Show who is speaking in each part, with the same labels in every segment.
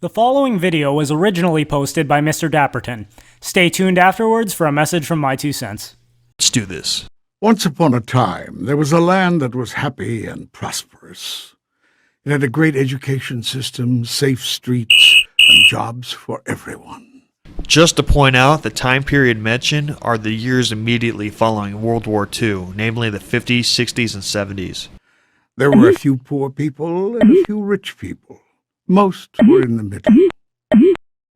Speaker 1: The following video was originally posted by Mr. Dapperton. Stay tuned afterwards for a message from my 2 cents.
Speaker 2: Let's do this.
Speaker 3: Once upon a time, there was a land that was happy and prosperous. It had a great education system, safe streets, and jobs for everyone.
Speaker 2: Just to point out, the time period mentioned are the years immediately following World War II, namely the 50s, 60s, and 70s.
Speaker 3: There were a few poor people and a few rich people. Most were in the middle.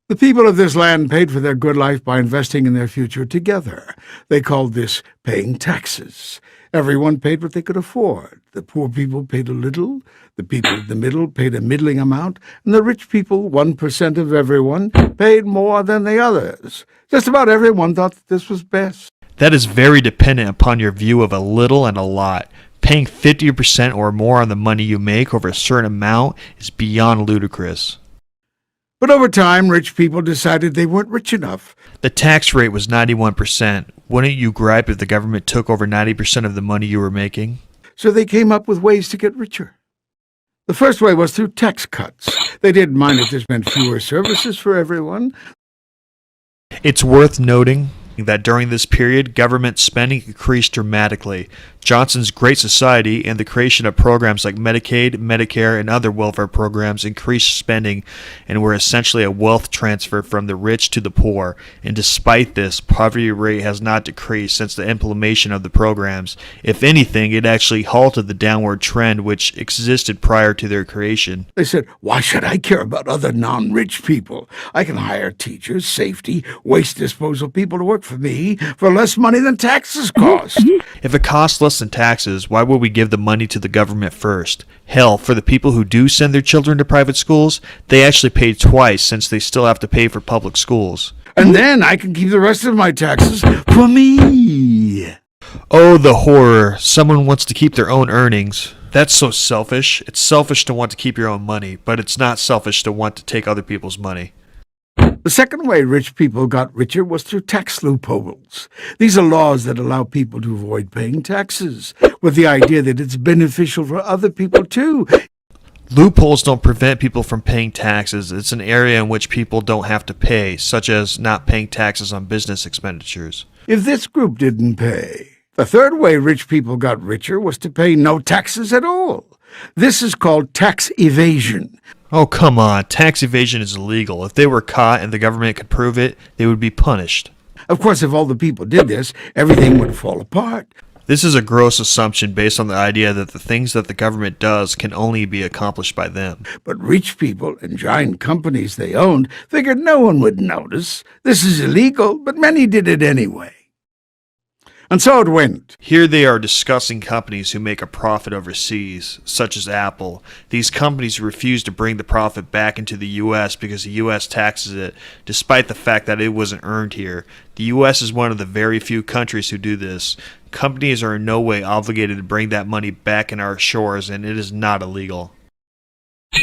Speaker 3: The people of this land paid for their good life by investing in their future together. They called this paying taxes. Everyone paid what they could afford. The poor people paid a little, the people in the middle paid a middling amount, and the rich people, 1% of everyone, paid more than the others. Just about everyone thought that this was best.
Speaker 2: That is very dependent upon your view of a little and a lot. Paying 50% or more on the money you make over a certain amount is beyond ludicrous.
Speaker 3: But over time, rich people decided they weren't rich enough.
Speaker 2: The tax rate was 91%. Wouldn't you gripe if the government took over 90% of the money you were making?
Speaker 3: So they came up with ways to get richer. The first way was through tax cuts. They didn't mind if this meant fewer services for everyone.
Speaker 2: It's worth noting that during this period, government spending increased dramatically. Johnson's Great Society and the creation of programs like Medicaid, Medicare, and other welfare programs increased spending and were essentially a wealth transfer from the rich to the poor. And despite this, poverty rate has not decreased since the implementation of the programs. If anything, it actually halted the downward trend which existed prior to their creation.
Speaker 3: They said, why should I care about other non-rich people? I can hire teachers, safety, waste disposal people to work for me for less money than taxes cost.
Speaker 2: If it costs less than taxes, why would we give the money to the government first? Hell, for the people who do send their children to private schools, they actually pay twice since they still have to pay for public schools.
Speaker 3: And then I can keep the rest of my taxes for me.
Speaker 2: Oh, the horror. Someone wants to keep their own earnings. That's so selfish. It's selfish to want to keep your own money, but it's not selfish to want to take other people's money.
Speaker 3: The second way rich people got richer was through tax loopholes. These are laws that allow people to avoid paying taxes, with the idea that it's beneficial for other people too.
Speaker 2: Loopholes don't prevent people from paying taxes. It's an area in which people don't have to pay, such as not paying taxes on business expenditures.
Speaker 3: If this group didn't pay. The third way rich people got richer was to pay no taxes at all. This is called tax evasion.
Speaker 2: Oh, come on. Tax evasion is illegal. If they were caught and the government could prove it, they would be punished.
Speaker 3: Of course, if all the people did this, everything would fall apart.
Speaker 2: This is a gross assumption based on the idea that the things that the government does can only be accomplished by them.
Speaker 3: But rich people and giant companies they owned figured no one would notice. This is illegal, but many did it anyway. And so it went.
Speaker 2: Here they are discussing companies who make a profit overseas, such as Apple. These companies refuse to bring the profit back into the U.S. because the U.S. taxes it, despite the fact that it wasn't earned here. The U.S. is one of the very few countries who do this. Companies are in no way obligated to bring that money back in our shores, and it is not illegal.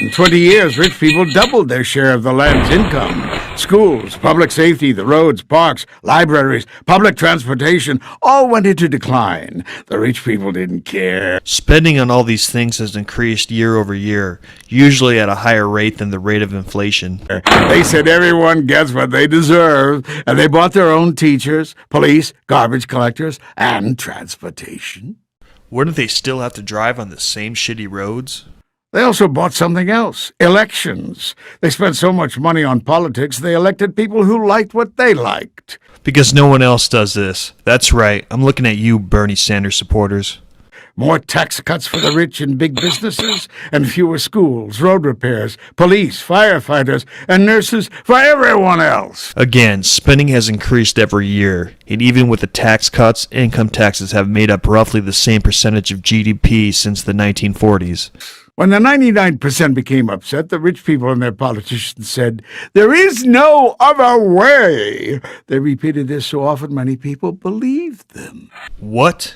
Speaker 3: In 20 years, rich people doubled their share of the land's income. Schools, public safety, the roads, parks, libraries, public transportation all went into decline. The rich people didn't care.
Speaker 2: Spending on all these things has increased year over year, usually at a higher rate than the rate of inflation.
Speaker 3: They said everyone gets what they deserve, and they bought their own teachers, police, garbage collectors, and transportation.
Speaker 2: Wouldn't they still have to drive on the same shitty roads?
Speaker 3: They also bought something else, elections. They spent so much money on politics, they elected people who liked what they liked.
Speaker 2: Because no one else does this. That's right. I'm looking at you, Bernie Sanders supporters.
Speaker 3: More tax cuts for the rich and big businesses, and fewer schools, road repairs, police, firefighters, and nurses for everyone else.
Speaker 2: Again, spending has increased every year, and even with the tax cuts, income taxes have made up roughly the same percentage of GDP since the 1940s.
Speaker 3: When the 99% became upset, the rich people and their politicians said, "There is no other way." They repeated this so often many people believed them.
Speaker 2: What?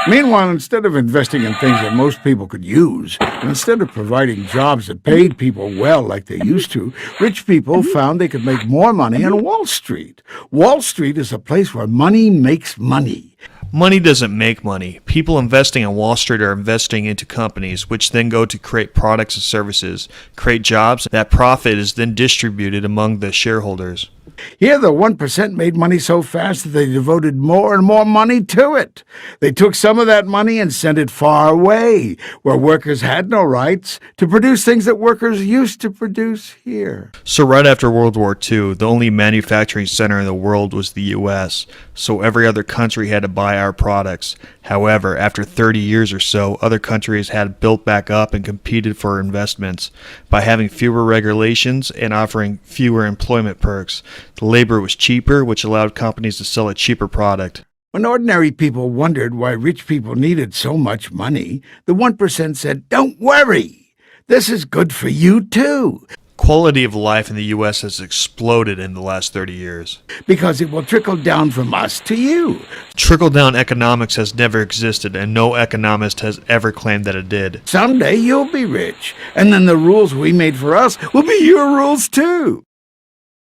Speaker 3: Meanwhile, instead of investing in things that most people could use, and instead of providing jobs that paid people well like they used to, rich people found they could make more money on Wall Street. Wall Street is a place where money makes money.
Speaker 2: Money doesn't make money. People investing on Wall Street are investing into companies, which then go to create products and services, create jobs. That profit is then distributed among the shareholders.
Speaker 3: Here, the 1% made money so fast that they devoted more and more money to it. They took some of that money and sent it far away, where workers had no rights to produce things that workers used to produce here.
Speaker 2: So right after World War II, the only manufacturing center in the world was the U.S., so every other country had to buy our products. However, after 30 years or so, other countries had built back up and competed for investments by having fewer regulations and offering fewer employment perks. The labor was cheaper, which allowed companies to sell a cheaper product.
Speaker 3: When ordinary people wondered why rich people needed so much money, the 1% said, "Don't worry, this is good for you too,
Speaker 2: Quality of life in the U.S. has exploded in the last 30 years.
Speaker 3: because it will trickle down from us to you."
Speaker 2: Trickle-down economics has never existed, and no economist has ever claimed that it did.
Speaker 3: Someday you'll be rich, and then the rules we made for us will be your rules too.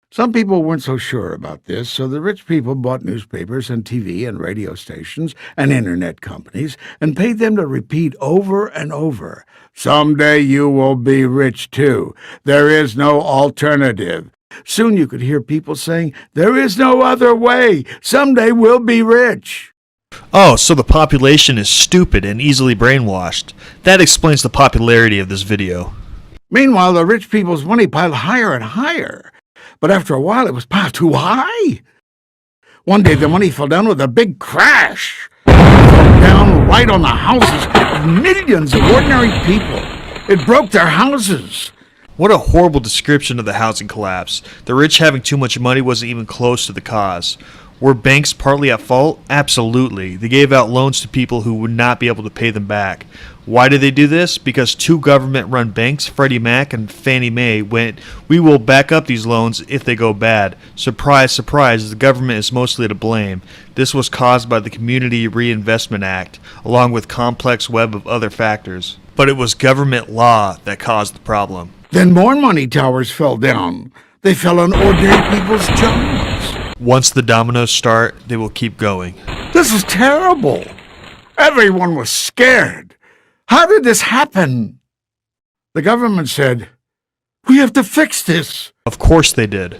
Speaker 3: Some people weren't so sure about this, so the rich people bought newspapers and TV and radio stations and internet companies and paid them to repeat over and over, "Someday you will be rich too. There is no alternative." Soon you could hear people saying, "There is no other way. Someday we'll be rich."
Speaker 2: Oh, so the population is stupid and easily brainwashed. That explains the popularity of this video.
Speaker 3: Meanwhile, the rich people's money piled higher and higher. But after a while, it was piled too high. One day, the money fell down with a big crash. It fell down right on the houses of millions of ordinary people. It broke their houses.
Speaker 2: What a horrible description of the housing collapse. The rich having too much money wasn't even close to the cause. Were banks partly at fault? Absolutely. They gave out loans to people who would not be able to pay them back. Why did they do this? Because two government-run banks, Freddie Mac and Fannie Mae, went, "We will back up these loans if they go bad." Surprise, surprise, the government is mostly to blame. This was caused by the Community Reinvestment Act, along with complex web of other factors. But it was government law that caused the problem.
Speaker 3: Then more money towers fell down. They fell on ordinary people's jobs.
Speaker 2: Once the dominoes start, they will keep going.
Speaker 3: This is terrible. Everyone was scared. How did this happen? The government said, "We have to fix this."
Speaker 2: Of course they did.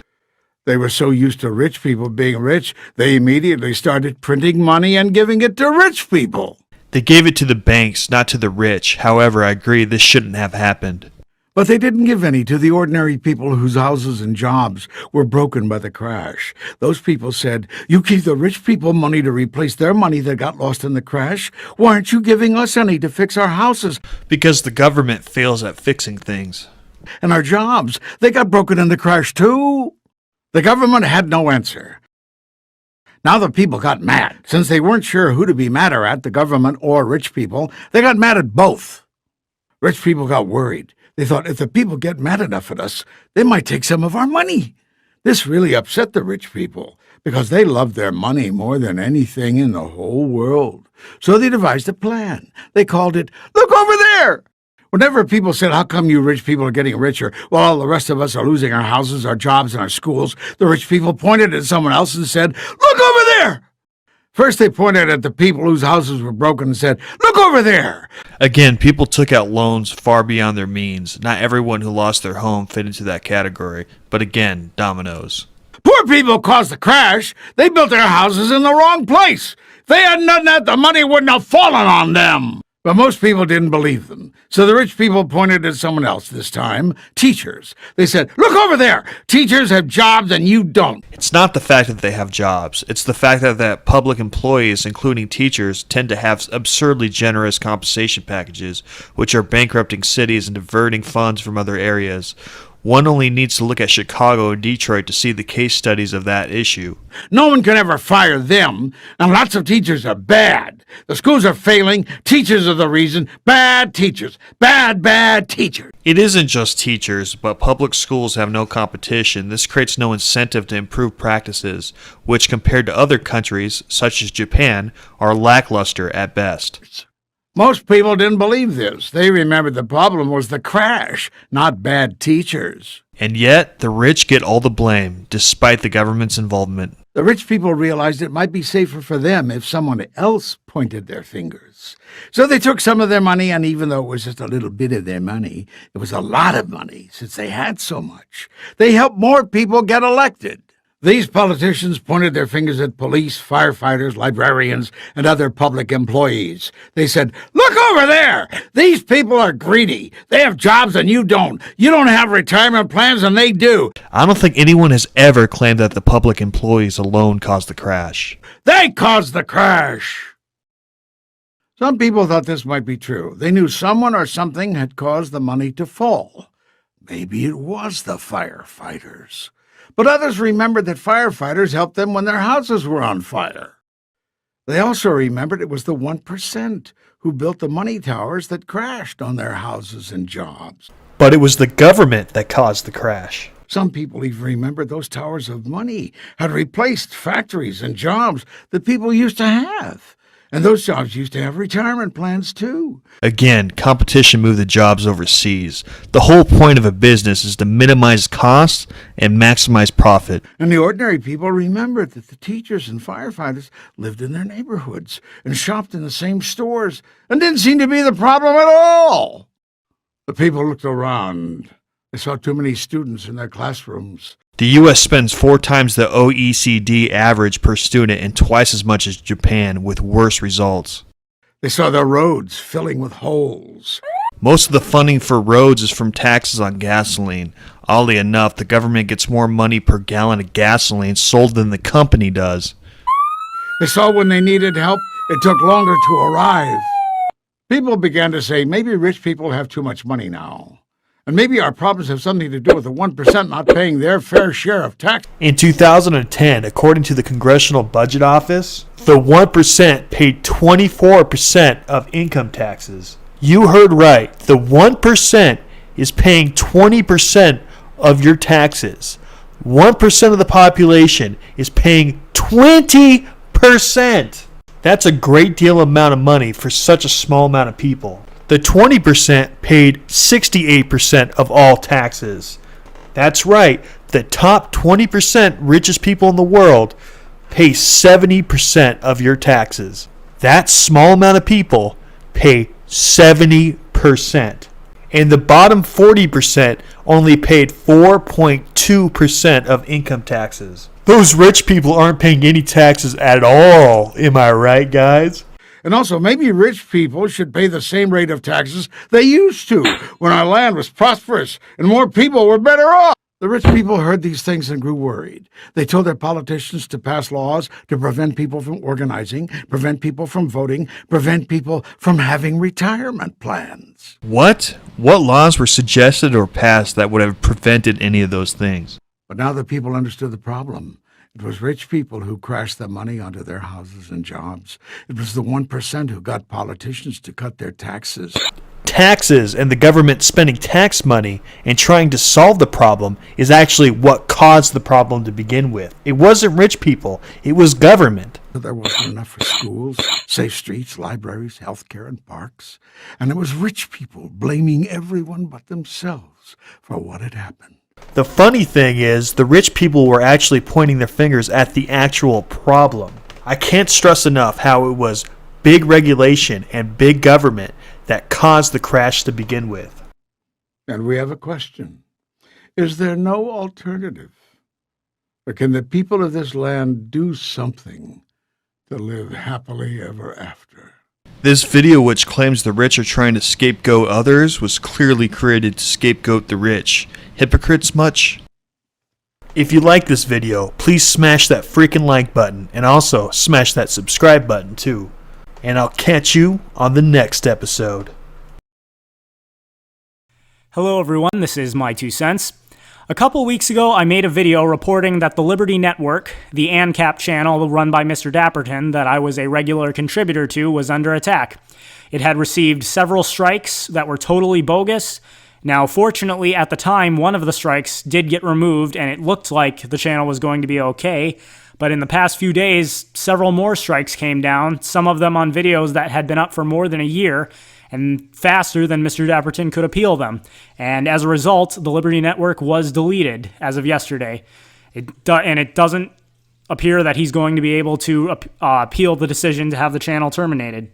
Speaker 3: They were so used to rich people being rich, they immediately started printing money and giving it to rich people.
Speaker 2: They gave it to the banks, not to the rich. However, I agree this shouldn't have happened.
Speaker 3: But they didn't give any to the ordinary people whose houses and jobs were broken by the crash. Those people said, "You gave the rich people money to replace their money that got lost in the crash. Why aren't you giving us any to fix our houses
Speaker 2: Because the government fails at fixing things.
Speaker 3: and our jobs? They got broken in the crash too." The government had no answer. Now the people got mad. Since they weren't sure who to be madder at, the government or rich people, they got mad at both. Rich people got worried. They thought, if the people get mad enough at us, they might take some of our money. This really upset the rich people, because they loved their money more than anything in the whole world. So they devised a plan. They called it, "Look over there!" Whenever people said, "How come you rich people are getting richer while all the rest of us are losing our houses, our jobs, and our schools?" the rich people pointed at someone else and said, "Look over there!" First they pointed at the people whose houses were broken and said, "Look over there!"
Speaker 2: Again, people took out loans far beyond their means. Not everyone who lost their home fit into that category. But again, dominoes.
Speaker 3: Poor people caused the crash. They built their houses in the wrong place. If they hadn't done that, the money wouldn't have fallen on them. But most people didn't believe them. So the rich people pointed at someone else this time, teachers. They said, "Look over there! Teachers have jobs and you don't."
Speaker 2: It's not the fact that they have jobs. It's the fact that public employees, including teachers, tend to have absurdly generous compensation packages, which are bankrupting cities and diverting funds from other areas. One only needs to look at Chicago and Detroit to see the case studies of that issue.
Speaker 3: No one can ever fire them, and lots of teachers are bad. The schools are failing. Teachers are the reason. Bad teachers. Bad teachers.
Speaker 2: It isn't just teachers, but public schools have no competition. This creates no incentive to improve practices, which compared to other countries, such as Japan, are lackluster at best.
Speaker 3: Most people didn't believe this. They remembered the problem was the crash, not bad teachers.
Speaker 2: And yet, the rich get all the blame, despite the government's involvement.
Speaker 3: The rich people realized it might be safer for them if someone else pointed their fingers. So they took some of their money, and even though it was just a little bit of their money, it was a lot of money since they had so much. They helped more people get elected. These politicians pointed their fingers at police, firefighters, librarians, and other public employees. They said, "Look over there! These people are greedy. They have jobs and you don't. You don't have retirement plans and they do.
Speaker 2: I don't think anyone has ever claimed that the public employees alone caused the crash.
Speaker 3: They caused the crash." Some people thought this might be true. They knew someone or something had caused the money to fall. Maybe it was the firefighters. But others remembered that firefighters helped them when their houses were on fire. They also remembered it was the 1% who built the money towers that crashed on their houses and jobs.
Speaker 2: But it was the government that caused the crash.
Speaker 3: Some people even remembered those towers of money had replaced factories and jobs that people used to have. And those jobs used to have retirement plans too.
Speaker 2: Again, competition moved the jobs overseas. The whole point of a business is to minimize costs and maximize profit.
Speaker 3: And the ordinary people remembered that the teachers and firefighters lived in their neighborhoods and shopped in the same stores and didn't seem to be the problem at all. The people looked around. They saw too many students in their classrooms.
Speaker 2: The U.S. spends 4 times the OECD average per student and twice as much as Japan, with worse results.
Speaker 3: They saw their roads filling with holes.
Speaker 2: Most of the funding for roads is from taxes on gasoline. Oddly enough, the government gets more money per gallon of gasoline sold than the company does.
Speaker 3: They saw when they needed help, it took longer to arrive. People began to say, maybe rich people have too much money now. And maybe our problems have something to do with the 1% not paying their fair share of tax.
Speaker 2: In 2010, according to the Congressional Budget Office, the 1% paid 24% of income taxes. You heard right. The 1% is paying 20% of your taxes. 1% of the population is paying 20%. That's a great deal amount of money for such a small amount of people. The 20% paid 68% of all taxes. That's right, the top 20% richest people in the world pay 70% of your taxes. That small amount of people pay 70%. And the bottom 40% only paid 4.2% of income taxes. Those rich people aren't paying any taxes at all, am I right, guys?
Speaker 3: And also, maybe rich people should pay the same rate of taxes they used to when our land was prosperous and more people were better off. The rich people heard these things and grew worried. They told their politicians to pass laws to prevent people from organizing, prevent people from voting, prevent people from having retirement plans.
Speaker 2: What? What laws were suggested or passed that would have prevented any of those things?
Speaker 3: But now the people understood the problem. It was rich people who crashed the money onto their houses and jobs. It was the 1% who got politicians to cut their taxes.
Speaker 2: Taxes and the government spending tax money and trying to solve the problem is actually what caused the problem to begin with. It wasn't rich people, it was government.
Speaker 3: There wasn't enough for schools, safe streets, libraries, healthcare, and parks. And it was rich people blaming everyone but themselves for what had happened.
Speaker 2: The funny thing is, the rich people were actually pointing their fingers at the actual problem. I can't stress enough how it was big regulation and big government that caused the crash to begin with.
Speaker 3: And we have a question. Is there no alternative? Or can the people of this land do something to live happily ever after?
Speaker 2: This video, which claims the rich are trying to scapegoat others, was clearly created to scapegoat the rich. Hypocrites much? If you like this video, please smash that freaking like button and also smash that subscribe button too. And I'll catch you on the next episode.
Speaker 1: Hello everyone, this is My Two Cents. A couple weeks ago, I made a video reporting that the Liberty Network, the ANCAP channel run by Mr. Dapperton that I was a regular contributor to, was under attack. It had received several strikes that were totally bogus. Now, fortunately, at the time, one of the strikes did get removed, and it looked like the channel was going to be okay. But in the past few days, several more strikes came down, some of them on videos that had been up for more than a year, and faster than Mr. Dapperton could appeal them. And as a result, the Liberty Network was deleted as of yesterday. And it doesn't appear that he's going to be able to appeal the decision to have the channel terminated.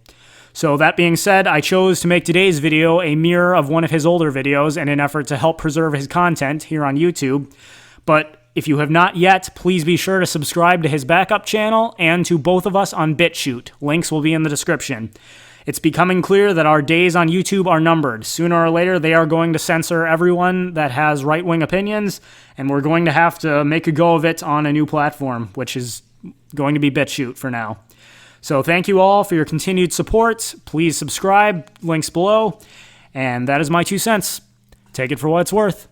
Speaker 1: So that being said, I chose to make today's video a mirror of one of his older videos in an effort to help preserve his content here on YouTube. But if you have not yet, please be sure to subscribe to his backup channel and to both of us on BitChute. Links will be in the description. It's becoming clear that our days on YouTube are numbered. Sooner or later, they are going to censor everyone that has right-wing opinions, and we're going to have to make a go of it on a new platform, which is going to be BitChute for now. So thank you all for your continued support. Please subscribe, links below, and that is my 2 cents. Take it for what it's worth.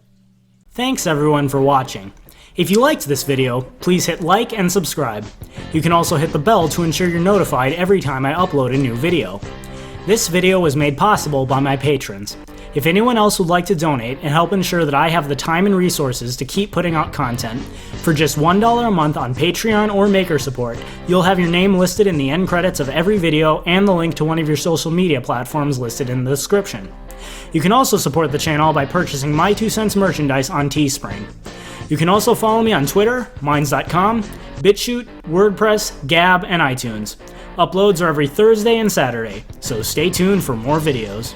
Speaker 1: Thanks everyone for watching. If you liked this video, please hit like and subscribe. You can also hit the bell to ensure you're notified every time I upload a new video. This video was made possible by my patrons. If anyone else would like to donate and help ensure that I have the time and resources to keep putting out content, for just $1 a month on Patreon or Maker Support, you'll have your name listed in the end credits of every video and the link to one of your social media platforms listed in the description. You can also support the channel by purchasing my 2 cents merchandise on Teespring. You can also follow me on Twitter, Minds.com, BitChute, WordPress, Gab, and iTunes. Uploads are every Thursday and Saturday, so stay tuned for more videos.